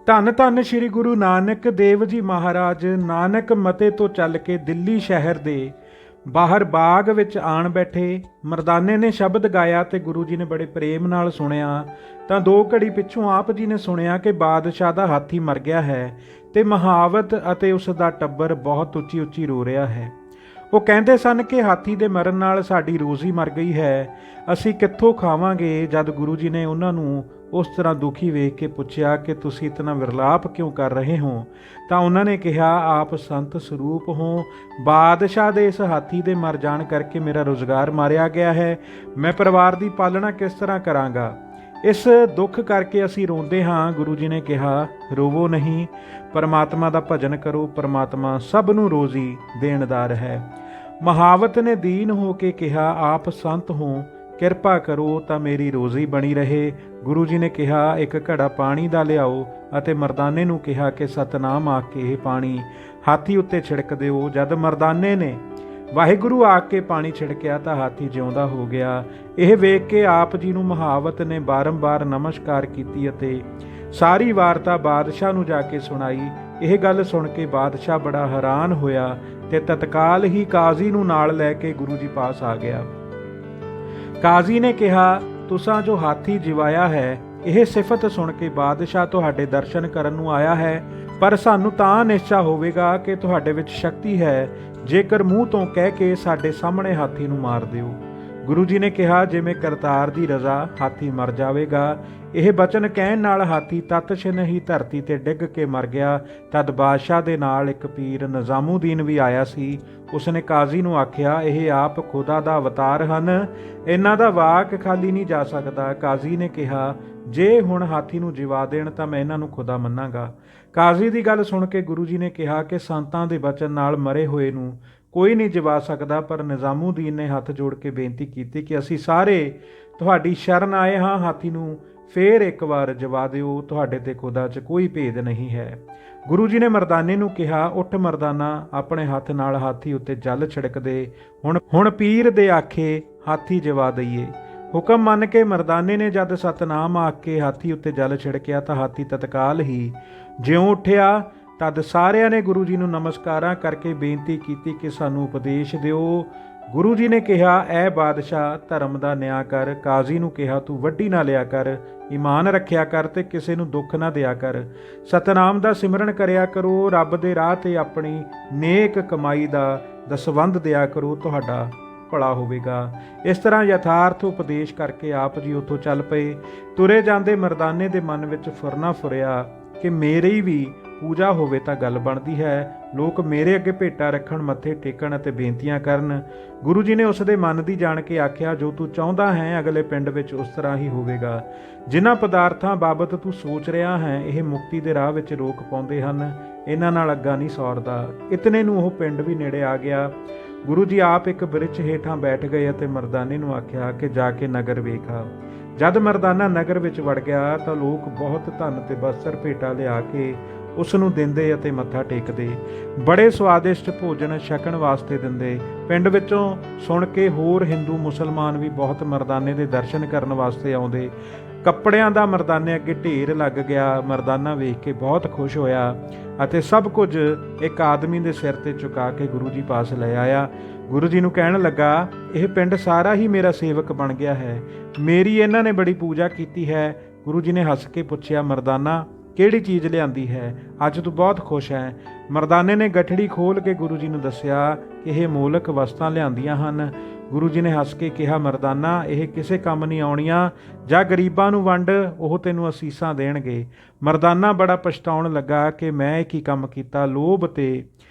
ਧੰਨ ਧੰਨ ਸ਼੍ਰੀ ਗੁਰੂ ਨਾਨਕ ਦੇਵ ਜੀ ਮਹਾਰਾਜ ਨਾਨਕ ਮਤੇ ਤੋਂ ਚੱਲ ਕੇ ਦਿੱਲੀ ਸ਼ਹਿਰ ਦੇ ਬਾਹਰ ਬਾਗ ਵਿੱਚ ਆਣ ਬੈਠੇ। ਮਰਦਾਨੇ ਨੇ ਸ਼ਬਦ ਗਾਇਆ ਤੇ ਗੁਰੂ ਜੀ ਨੇ ਬੜੇ ਪ੍ਰੇਮ ਨਾਲ ਸੁਣਿਆ। ਤਾਂ 2 ਘੜੀ ਪਿੱਛੋਂ ਆਪ ਜੀ ਨੇ ਸੁਣਿਆ ਕਿ ਬਾਦਸ਼ਾਹ ਦਾ ਹਾਥੀ ਮਰ ਗਿਆ ਹੈ ਤੇ ਮਹਾਵਤ ਅਤੇ ਉਸ ਦਾ ਟੱਬਰ ਬਹੁਤ ਉੱਚੀ ਉੱਚੀ ਰੋ ਰਿਹਾ ਹੈ। ਉਹ ਕਹਿੰਦੇ ਸਨ ਕਿ ਹਾਥੀ ਦੇ ਮਰਨ ਨਾਲ ਸਾਡੀ ਰੋਜ਼ੀ ਮਰ ਗਈ ਹੈ, ਅਸੀਂ ਕਿੱਥੋਂ ਖਾਵਾਂਗੇ। ਜਦ ਗੁਰੂ ਜੀ ਨੇ ਉਹਨਾਂ ਨੂੰ ਉਸ ਤਰ੍ਹਾਂ ਦੁਖੀ ਵੇਖ ਕੇ ਪੁੱਛਿਆ ਕਿ ਤੁਸੀਂ ਇਤਨਾ ਵਿਰਲਾਪ ਕਿਉਂ ਕਰ ਰਹੇ ਹੋ, ਤਾਂ ਉਹਨਾਂ ਨੇ ਕਿਹਾ ਆਪ ਸੰਤ ਸਰੂਪ ਹੋ, ਬਾਦਸ਼ਾਹ ਦੇ ਇਸ ਹਾਥੀ ਦੇ ਮਰ ਜਾਣ ਕਰਕੇ ਮੇਰਾ ਰੁਜ਼ਗਾਰ ਮਾਰਿਆ ਗਿਆ ਹੈ, ਮੈਂ ਪਰਿਵਾਰ ਦੀ ਪਾਲਣਾ ਕਿਸ ਤਰ੍ਹਾਂ ਕਰਾਂਗਾ। ਇਸ ਦੁੱਖ ਕਰਕੇ ਅਸੀਂ ਰੋਂਦੇ ਹਾਂ। ਗੁਰੂ ਜੀ ਨੇ ਕਿਹਾ ਰੋਵੋ ਨਹੀਂ, ਪਰਮਾਤਮਾ ਦਾ ਭਜਨ ਕਰੋ, ਪਰਮਾਤਮਾ ਸਭ ਨੂੰ ਰੋਜ਼ੀ ਦੇਣਦਾਰ ਹੈ। ਮਹਾਵਤ ਨੇ ਦੀਨ ਹੋ ਕੇ ਕਿਹਾ ਆਪ ਸੰਤ ਹੋ, ਕਿਰਪਾ ਕਰੋ ਤਾਂ ਮੇਰੀ ਰੋਜ਼ੀ ਬਣੀ ਰਹੇ। ਗੁਰੂ ਜੀ ਨੇ ਕਿਹਾ ਇੱਕ ਘੜਾ ਪਾਣੀ ਦਾ ਲਿਆਓ ਅਤੇ ਮਰਦਾਨੇ ਨੂੰ ਕਿਹਾ ਕਿ ਸਤਨਾਮ ਆਖ ਕੇ ਇਹ ਪਾਣੀ ਹਾਥੀ ਉੱਤੇ ਛਿੜਕ ਦਿਓ। ਜਦ ਮਰਦਾਨੇ ਨੇ ਵਾਹਿਗੁਰੂ ਆਖ ਕੇ ਪਾਣੀ ਛਿੜਕਿਆ ਤਾਂ ਹਾਥੀ ਜਿਉਂਦਾ ਹੋ ਗਿਆ। ਇਹ ਵੇਖ ਕੇ ਆਪ ਜੀ ਨੂੰ ਮਹਾਵਤ ਨੇ ਬਾਰੰਬਾਰ ਨਮਸਕਾਰ ਕੀਤੀ ਅਤੇ ਸਾਰੀ ਵਾਰਤਾ ਬਾਦਸ਼ਾਹ ਨੂੰ ਜਾ ਕੇ ਸੁਣਾਈ। ਇਹ ਗੱਲ ਸੁਣ ਕੇ ਬਾਦਸ਼ਾਹ ਬੜਾ ਹੈਰਾਨ ਹੋਇਆ ਤੇ ਤਤਕਾਲ ਹੀ ਕਾਜ਼ੀ ਨੂੰ ਨਾਲ ਲੈ ਕੇ ਗੁਰੂ ਜੀ ਪਾਸ ਆ ਗਿਆ। ਕਾਜ਼ੀ ਨੇ ਕਿਹਾ ਤੁਸਾਂ ਜੋ ਹਾਥੀ ਜਿਵਾਇਆ ਹੈ, ਇਹ ਸਿਫਤ ਸੁਣ ਕੇ ਬਾਦਸ਼ਾਹ ਤੁਹਾਡੇ ਦਰਸ਼ਨ ਕਰਨ ਨੂੰ ਆਇਆ ਹੈ, ਪਰ ਸਾਨੂੰ ਤਾਂ ਨਿਸ਼ਚਾ ਹੋਵੇਗਾ ਕਿ ਤੁਹਾਡੇ ਵਿੱਚ ਸ਼ਕਤੀ ਹੈ ਜੇਕਰ ਮੂੰਹ ਤੋਂ ਕਹਿ ਕੇ ਸਾਡੇ ਸਾਹਮਣੇ ਹਾਥੀ ਨੂੰ ਮਾਰ ਦਿਓ। ਗੁਰੂ ਜੀ ਨੇ ਕਿਹਾ ਜਿਵੇਂ ਕਰਤਾਰ ਦੀ ਰਜ਼ਾ ਹਾਥੀ ਮਰ ਜਾਵੇਗਾ। ਇਹ ਬਚਨ ਕਹਿਣ ਨਾਲ ਹਾਥੀ ਤਤਛਿਨ ਹੀ ਧਰਤੀ ਤੇ ਡਿੱਗ ਕੇ ਮਰ ਗਿਆ। ਤਦ ਬਾਦਸ਼ਾਹ ਦੇ ਨਾਲ ਇੱਕ ਪੀਰ ਨਿਜ਼ਾਮੂਦੀਨ ਵੀ ਆਇਆ ਸੀ। ਉਸਨੇ ਕਾਜ਼ੀ ਨੂੰ ਆਖਿਆ ਇਹ ਆਪ ਖੁਦਾ ਦਾ ਅਵਤਾਰ ਹਨ, ਇਹਨਾਂ ਦਾ ਵਾਕ ਖਾਲੀ ਨਹੀਂ ਜਾ ਸਕਦਾ। ਕਾਜ਼ੀ ਨੇ ਕਿਹਾ ਜੇ ਹੁਣ ਹਾਥੀ ਨੂੰ ਜਿਵਾ ਦੇਣ ਤਾਂ ਮੈਂ ਇਹਨਾਂ ਨੂੰ ਖੁਦਾ ਮੰਨਾਂਗਾ। ਕਾਜ਼ੀ ਦੀ ਗੱਲ ਸੁਣ ਕੇ ਗੁਰੂ ਜੀ ਨੇ ਕਿਹਾ ਕਿ ਸੰਤਾਂ ਦੇ ਬਚਨ ਨਾਲ ਮਰੇ ਹੋਏ ਨੂੰ ਕੋਈ ਨਹੀਂ ਜਿਵਾ ਸਕਦਾ, ਪਰ ਨਿਜ਼ਾਮੂਦੀਨ ਨੇ ਹੱਥ ਜੋੜ ਕੇ ਬੇਨਤੀ ਕੀਤੀ ਕਿ ਅਸੀਂ ਸਾਰੇ ਤੁਹਾਡੀ ਸ਼ਰਨ ਆਏ ਹਾਂ, ਹਾਥੀ ਨੂੰ ਫੇਰ ਇੱਕ ਵਾਰ ਜਵਾ ਦਿਓ, ਤੁਹਾਡੇ ਤੇ ਖੁਦਾ 'ਚ ਕੋਈ ਭੇਦ ਨਹੀਂ ਹੈ। ਗੁਰੂ ਜੀ ਨੇ ਮਰਦਾਨੇ ਨੂੰ ਕਿਹਾ ਉੱਠ ਮਰਦਾਨਾ, ਆਪਣੇ ਹੱਥ ਨਾਲ ਹਾਥੀ ਉੱਤੇ ਜਲ ਛਿੜਕ ਦੇ, ਹੁਣ ਪੀਰ ਦੇ ਆਖੇ ਹਾਥੀ ਜਵਾ ਦਈਏ। ਹੁਕਮ ਮੰਨ ਕੇ ਮਰਦਾਨੇ ਨੇ ਜਦ ਸਤਨਾਮ ਆਖ ਕੇ ਹਾਥੀ ਉੱਤੇ ਜਲ ਛਿੜਕਿਆ ਤਾਂ ਹਾਥੀ ਤਤਕਾਲ ਹੀ ਜਿਉਂ ਉੱਠਿਆ। ਤਦ ਸਾਰਿਆਂ ਨੇ ਗੁਰੂ ਜੀ ਨੂੰ ਨਮਸਕਾਰਾਂ ਕਰਕੇ ਬੇਨਤੀ ਕੀਤੀ ਕਿ ਸਾਨੂੰ ਉਪਦੇਸ਼ ਦਿਓ। ਗੁਰੂ ਜੀ ਨੇ ਕਿਹਾ ਐ ਬਾਦਸ਼ਾਹ ਧਰਮ ਦਾ ਨਿਆਂ ਕਰ। ਕਾਜ਼ੀ ਨੂੰ ਕਿਹਾ ਤੂੰ ਵੱਢੀ ਨਾ ਲਿਆ ਕਰ, ਈਮਾਨ ਰੱਖਿਆ ਕਰ ਤੇ ਕਿਸੇ ਨੂੰ ਦੁੱਖ ਨਾ ਦਿਆ ਕਰ, ਸਤਨਾਮ ਦਾ ਸਿਮਰਨ ਕਰਿਆ ਕਰੋ, ਰੱਬ ਦੇ ਰਾਹ ਤੇ ਆਪਣੀ ਨੇਕ ਕਮਾਈ ਦਾ ਦਸਵੰਧ ਦਿਆ ਕਰੋ, ਤੁਹਾਡਾ ਭਲਾ ਹੋਵੇਗਾ। ਇਸ ਤਰ੍ਹਾਂ ਯਥਾਰਥ ਉਪਦੇਸ਼ ਕਰਕੇ ਆਪ ਜੀ ਉੱਥੋਂ ਚੱਲ ਪਏ। ਤੁਰੇ ਜਾਂਦੇ ਮਰਦਾਨੇ ਦੇ ਮਨ ਵਿੱਚ ਫੁਰਨਾ ਫੁਰਿਆ ਕਿ ਮੇਰੀ ਵੀ ਪੂਜਾ ਹੋਵੇ ਤਾਂ ਗੱਲ ਬਣਦੀ ਹੈ, ਲੋਕ ਮੇਰੇ ਅੱਗੇ ਭੇਟਾ ਰੱਖਣ, ਮੱਥੇ ਟੇਕਣ ਅਤੇ ਬੇਨਤੀਆਂ ਕਰਨ। ਗੁਰੂ ਜੀ ਨੇ ਉਸ ਦੇ ਮਨ ਦੀ ਜਾਣ ਕੇ ਆਖਿਆ ਜੋ ਤੂੰ ਚਾਹੁੰਦਾ ਹੈ ਅਗਲੇ ਪਿੰਡ ਵਿੱਚ ਉਸ ਤਰ੍ਹਾਂ ਹੀ ਹੋਵੇਗਾ। ਜਿਨ੍ਹਾਂ ਪਦਾਰਥਾਂ ਬਾਬਤ ਤੂੰ ਸੋਚ ਰਿਹਾ ਹੈ ਇਹ ਮੁਕਤੀ ਦੇ ਰਾਹ ਵਿੱਚ ਰੋਕ ਪਾਉਂਦੇ ਹਨ, ਇਹਨਾਂ ਨਾਲ ਅੱਗਾ ਨਹੀਂ ਸੌਰਦਾ। ਇਤਨੇ ਨੂੰ ਉਹ ਪਿੰਡ ਵੀ ਨੇੜੇ ਆ ਗਿਆ। ਗੁਰੂ ਜੀ ਆਪ ਇੱਕ ਬਿਰਛ ਹੇਠਾਂ ਬੈਠ ਗਏ ਅਤੇ ਮਰਦਾਨੇ ਨੂੰ ਆਖਿਆ ਕਿ ਜਾ ਕੇ ਨਗਰ ਵੇਖ ਆ। ਜਦ ਮਰਦਾਨਾ ਨਗਰ ਵਿੱਚ ਵੜ ਗਿਆ ਤਾਂ ਲੋਕ ਬਹੁਤ ਧਨ ਤੇ ਬਸਤਰ ਭੇਟਾ ਲਿਆ ਕੇ ਉਸ ਨੂੰ ਦਿੰਦੇ ਅਤੇ ਮੱਥਾ ਟੇਕਦੇ, ਬੜੇ ਸਵਾਦਿਸ਼ਟ ਭੋਜਨ ਛਕਣ ਵਾਸਤੇ ਦਿੰਦੇ। ਪਿੰਡ ਵਿੱਚੋਂ ਸੁਣ ਕੇ ਹੋਰ ਹਿੰਦੂ ਮੁਸਲਮਾਨ ਵੀ ਬਹੁਤ ਮਰਦਾਨੇ ਦੇ ਦਰਸ਼ਨ ਕਰਨ ਵਾਸਤੇ ਆਉਂਦੇ। ਕੱਪੜਿਆਂ ਦਾ ਮਰਦਾਨੇ ਅੱਗੇ ਢੇਰ ਲੱਗ ਗਿਆ। ਮਰਦਾਨਾ ਵੇਖ ਕੇ ਬਹੁਤ ਖੁਸ਼ ਹੋਇਆ ਅਤੇ ਸਭ ਕੁਝ ਇੱਕ ਆਦਮੀ ਦੇ ਸਿਰ ਤੇ ਚੁਕਾ ਕੇ ਗੁਰੂ ਜੀ ਪਾਸ ਲੈ ਆਇਆ। ਗੁਰੂ ਜੀ ਨੂੰ ਕਹਿਣ ਲੱਗਾ ਇਹ ਪਿੰਡ ਸਾਰਾ ਹੀ ਮੇਰਾ ਸੇਵਕ ਬਣ ਗਿਆ ਹੈ, ਮੇਰੀ ਇਹਨਾਂ ਨੇ ਬੜੀ ਪੂਜਾ ਕੀਤੀ ਹੈ। ਗੁਰੂ ਜੀ ਨੇ ਹੱਸ ਕੇ ਪੁੱਛਿਆ ਮਰਦਾਨਾ ਕਿਹੜੀ ਚੀਜ਼ ਲਿਆਂਦੀ ਹੈ, ਅੱਜ ਤੂੰ ਬਹੁਤ ਖੁਸ਼ ਹੈ। ਮਰਦਾਨੇ ਨੇ ਗਠੜੀ ਖੋਲ੍ਹ ਕੇ ਗੁਰੂ ਜੀ ਨੂੰ ਦੱਸਿਆ ਕਿ ਇਹ ਮੂਲਕ ਵਸਤਾਂ ਲਿਆਂਦੀਆਂ ਹਨ। ਗੁਰੂ ਜੀ ਨੇ ਹੱਸ ਕੇ ਕਿਹਾ ਮਰਦਾਨਾ ਇਹ ਕਿਸੇ ਕੰਮ ਨਹੀਂ ਆਉਣੀਆਂ, ਜਾਂ ਗਰੀਬਾਂ ਨੂੰ ਵੰਡ, ਉਹ ਤੈਨੂੰ ਅਸੀਸਾਂ ਦੇਣਗੇ। ਮਰਦਾਨਾ ਬੜਾ ਪਛਤਾਉਣ ਲੱਗਾ ਕਿ ਮੈਂ ਕੀ ਕੰਮ ਕੀਤਾ, ਲੋਭ ਤੇ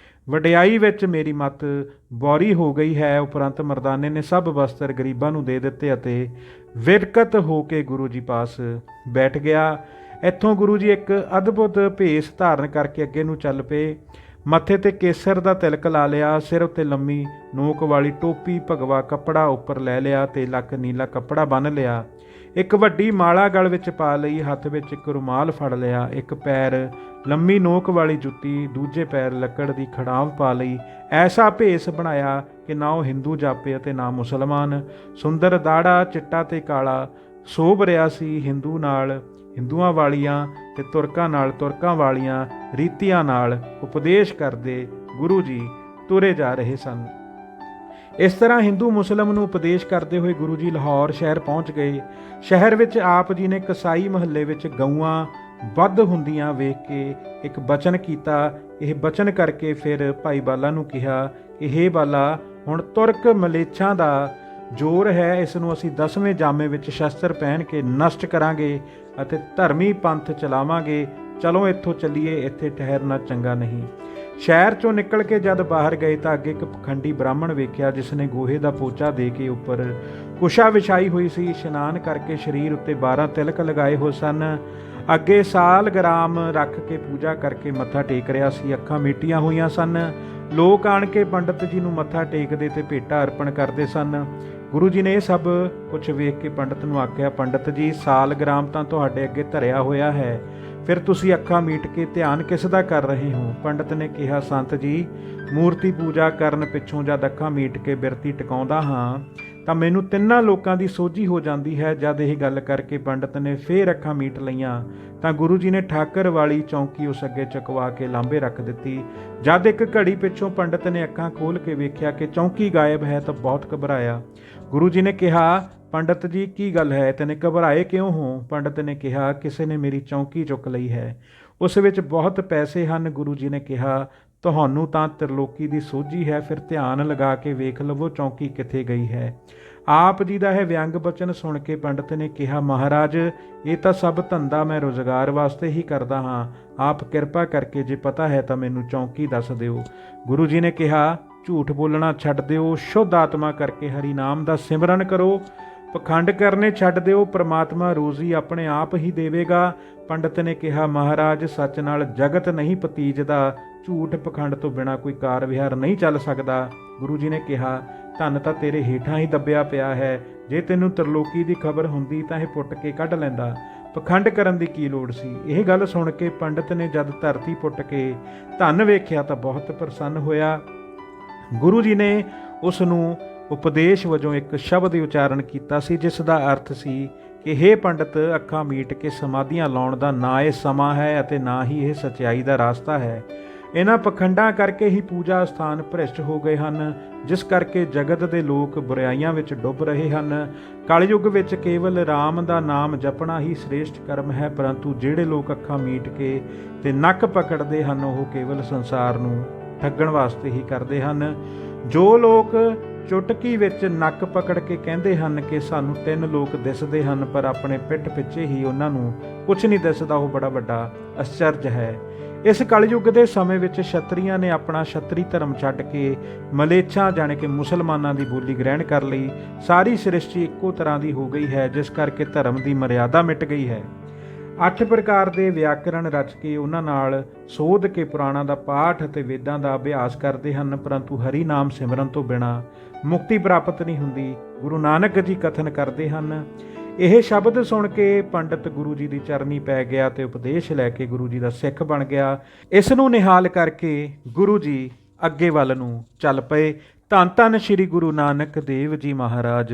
ਵਡਿਆਈ ਵਿੱਚ ਮੇਰੀ ਮੱਤ ਬੌਰੀ ਹੋ ਗਈ ਹੈ। ਉਪਰੰਤ ਮਰਦਾਨੇ ਨੇ ਸਭ ਵਸਤਰ ਗਰੀਬਾਂ ਨੂੰ ਦੇ ਦਿੱਤੇ ਅਤੇ ਵਿਰਕਤ ਹੋ ਕੇ ਗੁਰੂ ਜੀ ਪਾਸ ਬੈਠ ਗਿਆ। ਇੱਥੋਂ ਗੁਰੂ ਜੀ ਇੱਕ ਅਦਭੁਤ ਭੇਸ ਧਾਰਨ ਕਰਕੇ ਅੱਗੇ ਨੂੰ ਚੱਲ ਪਏ। ਮੱਥੇ ਤੇ ਕੇਸਰ ਦਾ ਤਿਲਕ ਲਾ ਲਿਆ, ਸਿਰ ਉੱਤੇ ਲੰਮੀ ਨੋਕ ਵਾਲੀ ਟੋਪੀ ਭਗਵਾ ਕੱਪੜਾ ਉੱਪਰ ਲੈ ਲਿਆ ਤੇ ਲੱਕ ਨੀਲਾ ਕੱਪੜਾ ਬੰਨ੍ਹ ਲਿਆ। ਇੱਕ ਵੱਡੀ ਮਾਲਾ ਗਲ ਵਿੱਚ ਪਾ ਲਈ, ਹੱਥ ਵਿੱਚ ਇੱਕ ਰੁਮਾਲ ਫੜ ਲਿਆ। ਇੱਕ ਪੈਰ ਲੰਮੀ ਨੋਕ ਵਾਲੀ ਜੁੱਤੀ, ਦੂਜੇ ਪੈਰ ਲੱਕੜ ਦੀ ਖੜਾਂਵ ਪਾ ਲਈ। ਐਸਾ ਭੇਸ ਬਣਾਇਆ ਕਿ ਨਾ ਉਹ ਹਿੰਦੂ ਜਾਪੇ ਅਤੇ ਨਾ ਮੁਸਲਮਾਨ। ਸੁੰਦਰ ਦਾੜਾ ਚਿੱਟਾ ਤੇ ਕਾਲਾ ਸੋਭ ਰਿਹਾ ਸੀ। ਹਿੰਦੂਆਂ ਵਾਲੀਆਂ ਤੇ ਤੁਰਕਾਂ ਨਾਲ ਤੁਰਕਾਂ ਵਾਲੀਆਂ ਰੀਤੀਆਂ ਨਾਲ ਉਪਦੇਸ਼ ਕਰਦੇ ਗੁਰੂ ਜੀ ਤੁਰੇ ਜਾ ਰਹੇ ਸਨ। ਇਸ ਤਰ੍ਹਾਂ ਹਿੰਦੂ ਮੁਸਲਮ ਨੂੰ ਉਪਦੇਸ਼ ਕਰਦੇ ਹੋਏ ਗੁਰੂ ਜੀ ਲਾਹੌਰ ਸ਼ਹਿਰ ਪਹੁੰਚ ਗਏ। ਸ਼ਹਿਰ ਵਿੱਚ ਆਪ ਜੀ ਨੇ ਕਸਾਈ ਮਹੱਲੇ ਵਿੱਚ ਗਊਆਂ ਵੱਧ ਹੁੰਦੀਆਂ ਵੇਖ ਕੇ ਇੱਕ ਬਚਨ ਕੀਤਾ। ਇਹ ਬਚਨ ਕਰਕੇ ਫਿਰ ਭਾਈ ਬਾਲਾ ਨੂੰ ਕਿਹਾ ਕਿ ਹੇ ਬਾਲਾ, ਹੁਣ ਤੁਰਕ ਮਲੇਛਾਂ ਦਾ ਜ਼ੋਰ ਹੈ, ਇਸ ਨੂੰ ਅਸੀਂ 10ਵੇਂ ਜਾਮੇ ਵਿੱਚ ਸ਼ਸਤਰ ਪਹਿਨ ਕੇ ਨਸ਼ਟ ਕਰਾਂਗੇ ਅਤੇ ਧਰਮੀ ਪੰਥ ਚਲਾਵਾਂਗੇ। ਚਲੋ ਇੱਥੋਂ ਚੱਲੀਏ, ਇੱਥੇ ਠਹਿਰਨਾ ਚੰਗਾ ਨਹੀਂ। ਸ਼ਹਿਰ ਚੋਂ ਨਿਕਲ ਕੇ ਜਦ ਬਾਹਰ ਗਏ ਤਾਂ ਅੱਗੇ ਇੱਕ ਪਖੰਡੀ ਬ੍ਰਾਹਮਣ ਵੇਖਿਆ, ਜਿਸ ਨੇ ਗੋਹੇ ਦਾ ਪੋਚਾ ਦੇ ਕੇ ਉੱਪਰ ਕੁਸ਼ਾ ਵਿਛਾਈ ਹੋਈ ਸੀ। ਇਸ਼ਨਾਨ ਕਰਕੇ ਸਰੀਰ ਉੱਤੇ 12 ਤਿਲਕ ਲਗਾਏ ਹੋ ਸਨ। ਅੱਗੇ ਸਾਲਗ੍ਰਾਮ ਰੱਖ ਕੇ ਪੂਜਾ ਕਰਕੇ ਮੱਥਾ ਟੇਕ ਰਿਹਾ ਸੀ। ਅੱਖਾਂ ਮੀਟੀਆਂ ਹੋਈਆਂ ਸਨ। ਲੋਕ ਆਣ ਕੇ ਪੰਡਤ ਜੀ ਨੂੰ ਮੱਥਾ ਟੇਕਦੇ ਤੇ ਭੇਟਾ ਅਰਪਣ ਕਰਦੇ ਸਨ। ਗੁਰੂ ਜੀ ਨੇ ਇਹ ਸਭ ਕੁਝ ਵੇਖ ਕੇ ਪੰਡਤ ਨੂੰ ਆਖਿਆ, ਪੰਡਤ ਜੀ, ਸਾਲਗ੍ਰਾਮ ਤਾਂ ਤੁਹਾਡੇ ਅੱਗੇ ਧਰਿਆ ਹੋਇਆ ਹੈ, ਫਿਰ ਤੁਸੀਂ ਅੱਖਾਂ ਮੀਟ ਕੇ ਧਿਆਨ ਕਿਸ ਦਾ ਕਰ ਰਹੇ ਹੋ? ਪੰਡਤ ਨੇ ਕਿਹਾ, ਸੰਤ ਜੀ, ਮੂਰਤੀ ਪੂਜਾ ਕਰਨ ਪਿੱਛੋਂ ਜਦ ਅੱਖਾਂ ਮੀਟ ਕੇ ਬਿਰਤੀ ਟਿਕਾਉਂਦਾ ਹਾਂ ਤਾਂ ਮੈਨੂੰ ਤਿੰਨਾਂ ਲੋਕਾਂ ਦੀ ਸੋਝੀ ਹੋ ਜਾਂਦੀ ਹੈ। ਜਦ ਇਹ ਗੱਲ ਕਰਕੇ ਪੰਡਤ ਨੇ ਫੇਰ ਅੱਖਾਂ ਮੀਟ ਲਈਆਂ ਤਾਂ ਗੁਰੂ ਜੀ ਨੇ ਠਾਕਰ ਵਾਲੀ ਚੌਂਕੀ ਉਸ ਅੱਗੇ ਚੁਕਵਾ ਕੇ ਲਾਂਬੇ ਰੱਖ ਦਿੱਤੀ। ਜਦ ਇੱਕ ਘੜੀ ਪਿੱਛੋਂ ਪੰਡਤ ਨੇ ਅੱਖਾਂ ਖੋਲ੍ਹ ਕੇ ਵੇਖਿਆ ਕਿ ਚੌਂਕੀ ਗਾਇਬ ਹੈ ਤਾਂ ਬਹੁਤ ਘਬਰਾਇਆ। ਗੁਰੂ ਜੀ ਨੇ ਕਿਹਾ, ਪੰਡਤ ਜੀ, ਕੀ ਗੱਲ ਹੈ, ਤੈਨੇ ਘਬਰਾਏ ਕਿਉਂ ਹੋ? ਪੰਡਤ ਨੇ ਕਿਹਾ, ਕਿਸੇ ਨੇ ਮੇਰੀ ਚੌਂਕੀ ਚੁੱਕ ਲਈ ਹੈ, ਉਸ ਵਿੱਚ ਬਹੁਤ ਪੈਸੇ ਹਨ। ਗੁਰੂ ਜੀ ਨੇ ਕਿਹਾ, ਤੁਹਾਨੂੰ ਤਾਂ ਤ੍ਰਿਲੋਕੀ ਦੀ ਸੋਝੀ ਹੈ, ਫਿਰ ਧਿਆਨ ਲਗਾ ਕੇ ਵੇਖ ਲਵੋ ਚੌਂਕੀ ਕਿੱਥੇ ਗਈ ਹੈ। ਆਪ ਜੀ ਦਾ ਇਹ ਵਿਅੰਗ ਬਚਨ ਸੁਣ ਕੇ ਪੰਡਤ ਨੇ ਕਿਹਾ, ਮਹਾਰਾਜ, ਇਹ ਤਾਂ ਸਭ ਧੰਦਾ ਮੈਂ ਰੁਜ਼ਗਾਰ ਵਾਸਤੇ ਹੀ ਕਰਦਾ ਹਾਂ। ਆਪ ਕਿਰਪਾ ਕਰਕੇ ਜੇ ਪਤਾ ਹੈ ਤਾਂ ਮੈਨੂੰ ਚੌਂਕੀ ਦੱਸ ਦਿਓ। ਗੁਰੂ ਜੀ ਨੇ ਕਿਹਾ, ਝੂਠ ਬੋਲਣਾ ਛੱਡ ਦਿਓ, ਸ਼ੁੱਧ ਆਤਮਾ ਕਰਕੇ ਹਰੀ ਨਾਮ ਦਾ ਸਿਮਰਨ ਕਰੋ, ਪਖੰਡ ਕਰਨੇ ਛੱਡ ਦਿਓ, ਪ੍ਰਮਾਤਮਾ ਰੋਜ਼ੀ ਆਪਣੇ ਆਪ ਹੀ ਦੇਵੇਗਾ। ਪੰਡਤ ਨੇ ਕਿਹਾ, ਮਹਾਰਾਜ, ਸੱਚ ਨਾਲ ਜਗਤ ਨਹੀਂ ਪਤੀਜਦਾ, ਝੂਠ ਪਖੰਡ ਤੋਂ ਬਿਨਾਂ ਕੋਈ ਕਾਰ ਵਿਹਾਰ ਨਹੀਂ ਚੱਲ ਸਕਦਾ। ਗੁਰੂ ਜੀ ਨੇ ਕਿਹਾ, ਧਨ ਤਾਂ ਤੇਰੇ ਹੇਠਾਂ ਹੀ ਦੱਬਿਆ ਪਿਆ ਹੈ, ਜੇ ਤੈਨੂੰ ਤ੍ਰਿਲੋਕੀ ਦੀ ਖਬਰ ਹੁੰਦੀ ਤਾਂ ਇਹ ਪੁੱਟ ਕੇ ਕੱਢ ਲੈਂਦਾ, ਪਖੰਡ ਕਰਨ ਦੀ ਕੀ ਲੋੜ ਸੀ? ਇਹ ਗੱਲ ਸੁਣ ਕੇ ਪੰਡਤ ਨੇ ਜਦ ਧਰਤੀ ਪੁੱਟ ਕੇ ਧਨ ਵੇਖਿਆ ਤਾਂ ਬਹੁਤ ਪ੍ਰਸੰਨ ਹੋਇਆ। ਗੁਰੂ ਜੀ ਨੇ ਉਸ ਨੂੰ ਉਪਦੇਸ਼ ਵਜੋਂ ਇੱਕ ਸ਼ਬਦ ਉਚਾਰਨ ਕੀਤਾ ਸੀ, ਜਿਸ ਦਾ ਅਰਥ ਸੀ ਕਿ ਹੇ ਪੰਡਤ, ਅੱਖਾਂ ਮੀਟ ਕੇ ਸਮਾਧੀਆਂ ਲਾਉਣ ਦਾ ਨਾ ਇਹ ਸਮਾਂ ਹੈ ਅਤੇ ਨਾ ਹੀ ਇਹ ਸੱਚਾਈ ਦਾ ਰਾਸਤਾ ਹੈ। ਇਹਨਾਂ ਪਖੰਡਾਂ ਕਰਕੇ ਹੀ ਪੂਜਾ ਸਥਾਨ ਭ੍ਰਿਸ਼ਟ ਹੋ ਗਏ ਹਨ, ਜਿਸ ਕਰਕੇ ਜਗਤ ਦੇ ਲੋਕ ਬੁਰਾਈਆਂ ਵਿੱਚ ਡੁੱਬ ਰਹੇ ਹਨ। ਕਲਯੁੱਗ ਵਿੱਚ ਕੇਵਲ ਰਾਮ ਦਾ ਨਾਮ ਜਪਣਾ ਹੀ ਸ੍ਰੇਸ਼ਟ ਕਰਮ ਹੈ, ਪਰੰਤੂ ਜਿਹੜੇ ਲੋਕ ਅੱਖਾਂ ਮੀਟ ਕੇ ਤੇ ਨੱਕ ਪਕੜਦੇ ਹਨ, ਉਹ ਕੇਵਲ ਸੰਸਾਰ ਨੂੰ ਠੱਗਣ ਵਾਸਤੇ ਹੀ ਕਰਦੇ ਹਨ। ਜੋ ਲੋਕ ਚੁਟਕੀ ਵਿੱਚ ਨੱਕ ਪਕੜ ਕੇ ਕਹਿੰਦੇ ਹਨ ਕਿ ਸਾਨੂੰ 3 ਲੋਕ ਦਿਸਦੇ ਹਨ, ਪਰ ਆਪਣੇ ਪਿੱਠ ਪਿੱਛੇ ਹੀ ਉਹਨਾਂ ਨੂੰ ਕੁਝ ਨਹੀਂ ਦਿਸਦਾ, ਉਹ ਬੜਾ ਵੱਡਾ ਅਸਚਰਜ ਹੈ। ਇਸ ਕਲਯੁੱਗ ਦੇ ਸਮੇਂ ਵਿੱਚ ਛਤਰੀਆਂ ਨੇ ਆਪਣਾ ਛਤਰੀ ਧਰਮ ਛੱਡ ਕੇ ਮਲੇਛਾਂ ਜਾਣੀ ਕਿ ਮੁਸਲਮਾਨਾਂ ਦੀ ਬੋਲੀ ਗ੍ਰਹਿਣ ਕਰ ਲਈ। ਸਾਰੀ ਸ੍ਰਿਸ਼ਟੀ ਇੱਕੋ ਤਰ੍ਹਾਂ ਦੀ ਹੋ ਗਈ ਹੈ, ਜਿਸ ਕਰਕੇ ਧਰਮ ਦੀ ਮਰਿਆਦਾ ਮਿਟ ਗਈ ਹੈ। 8 ਪ੍ਰਕਾਰ ਦੇ ਵਿਆਕਰਣ ਰਚ ਕੇ ਉਹਨਾਂ ਨਾਲ ਸੋਧ ਕੇ ਪੁਰਾਣਾਂ ਦਾ ਪਾਠ ਅਤੇ ਵੇਦਾਂ ਦਾ ਅਭਿਆਸ ਕਰਦੇ ਹਨ, ਪਰੰਤੂ ਹਰੀ ਨਾਮ ਸਿਮਰਨ ਤੋਂ ਬਿਨਾਂ ਮੁਕਤੀ ਪ੍ਰਾਪਤ ਨਹੀਂ ਹੁੰਦੀ। ਗੁਰੂ ਨਾਨਕ ਜੀ ਕਥਨ ਕਰਦੇ ਹਨ। ਇਹ ਸ਼ਬਦ ਸੁਣ ਕੇ ਪੰਡਤ ਗੁਰੂ ਜੀ ਦੀ ਚਰਨੀ ਪੈ ਗਿਆ ਤੇ ਉਪਦੇਸ਼ ਲੈ ਕੇ ਗੁਰੂ ਜੀ ਦਾ ਸਿੱਖ ਬਣ ਗਿਆ। ਇਸ ਨੂੰ ਨਿਹਾਲ ਕਰਕੇ ਗੁਰੂ ਜੀ ਅੱਗੇ ਵੱਲ ਨੂੰ ਚੱਲ ਪਏ। ਧੰਨ ਧੰਨ ਸ੍ਰੀ ਗੁਰੂ ਨਾਨਕ ਦੇਵ ਜੀ ਮਹਾਰਾਜ।